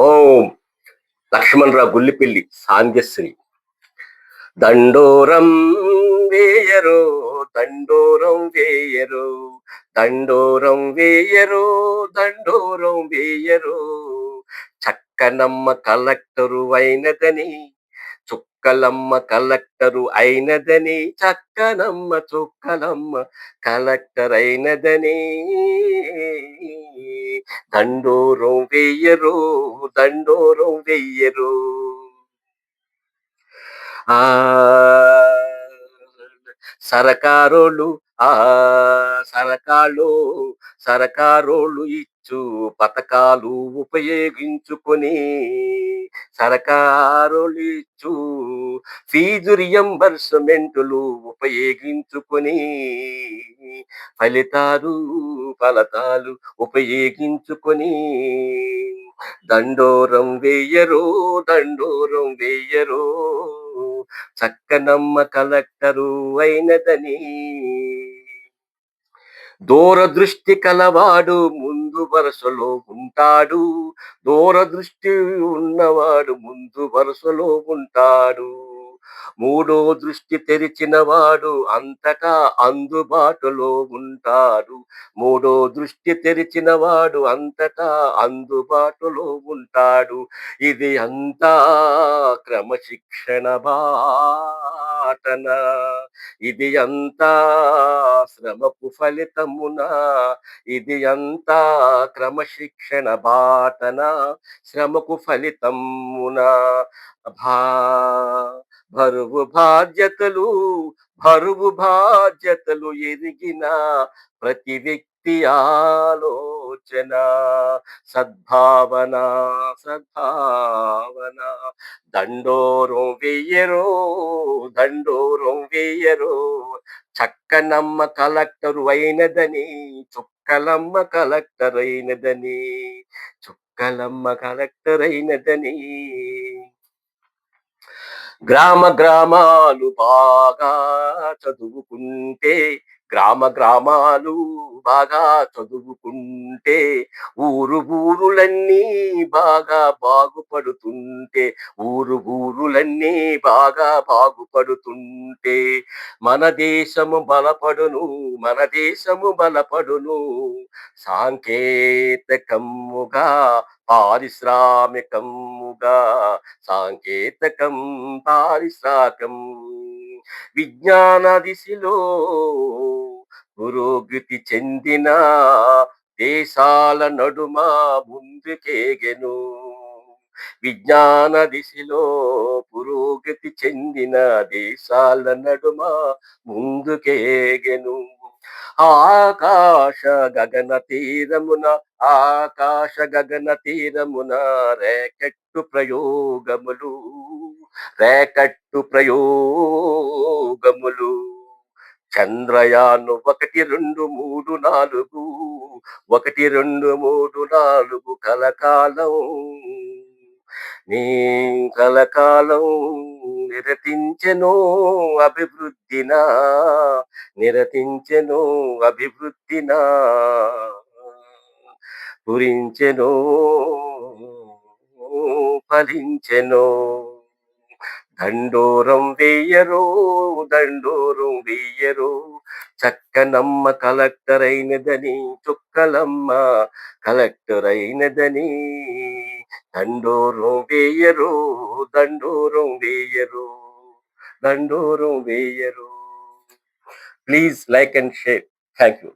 ఓం లక్ష్మణరావు గుల్లిపిల్లి సాంగశ్రీ. దండోరం వేయరో, దండోరం వేయరో, దండోరం వేయరో, దండోరం వేయరో. చక్కనమ్మ కలెక్టరు అయినదని, చుక్కలమ్మ కలెక్టరు అయినదని, చక్కనమ్మ చుక్కలమ్మ కలెక్టర్ అయినదని. దండోరం వెయ్యరు, దండోరం వెయ్యరు. ఆ సరకారోళ్ళు, ఆ సరకాళ్ళు, సరకారోళ్ళు ఇచ్చు పథకాలు ఉపయోగించుకొని, సరకారోళ్ళు ఇచ్చు ఫీజు రియంబర్స్మెంటులు ఉపయోగించుకొని, ఫలితాలు ఫలతాలు ఉపయోగించుకొని. దండోరం వేయరు, దండోరం వేయరు. చక్కనమ్మ కలెక్టరు అయినదని. దూరదృష్టి కలవాడు ముందు వరుసలో ఉంటాడు, దూరదృష్టి ఉన్నవాడు ముందు వరుసలో ఉంటాడు. మూడో దృష్టి తెరిచిన వాడు అంతటా అందుబాటులో ఉంటాడు, మూడో దృష్టి తెరిచిన వాడు అంతటా అందుబాటులో ఉంటాడు. ఇది అంతా క్రమశిక్షణ బాటన, ఇది అంతా శ్రమపు ఫలితమున, ఇది అంతా క్రమశిక్షణ బాటన, శ్రమకు ఫలితమున. భా బరువు బాధ్యతలు, బరువు బాధ్యతలు ఎరిగిన ప్రతి వ్యక్తి ఆలోచన సద్భావన, సద్భావన. దండోరం వెయ్యరో, దండోరం వెయ్యరో. చక్కనమ్మ కలెక్టరు అయినదని, చుక్కలమ్మ కలెక్టర్ అయినదని, చుక్కలమ్మ కలెక్టర్ అయినదని. గ్రామ గ్రామాలు బాగా చదువుకుంటే, గ్రామ గ్రామాలు బాగా చదువుకుంటే, ఊరులన్నీ బాగా బాగుపడుతుంటే, ఊరులన్నీ బాగా బాగుపడుతుంటే, మన దేశము బలపడును, మన దేశము బలపడును. సాంకేతికముగా, పారిశ్రామికముగా, సాంకేతికం పారిశ్రాకం. విజ్ఞాన దిశలో పురోగతి చెందిన దేశాల నడుమ ముందుకేగెను, విజ్ఞాన దిశలో పురోగతి చెందిన దేశాల నడుమ ముందుకేగెను. ఆకాశ గగన తీరమున, ఆకాశ గగన తీరమున రేకెట్టు ప్రయోగములు, రేకట్టు ప్రయోగములు. చంద్రయాను 1 2 3 4, 1 2 3 4 కలకాలం, నీ కలకాలం నిరతించెను అభివృద్ధిన, నిరతించెను అభివృద్ధిన, పురించెను ఫలించెను. దండోరం వెయ్యరు, దండోరం వెయ్యరు. చక్కనమ్మ కలెక్టర్ అయినదని, చుక్కలమ్మ కలెక్టర్ అయినదని. దండోరం వేయరు, దండోరం వేయరు, దండోరం వేయరు. Please like and share. Thank you.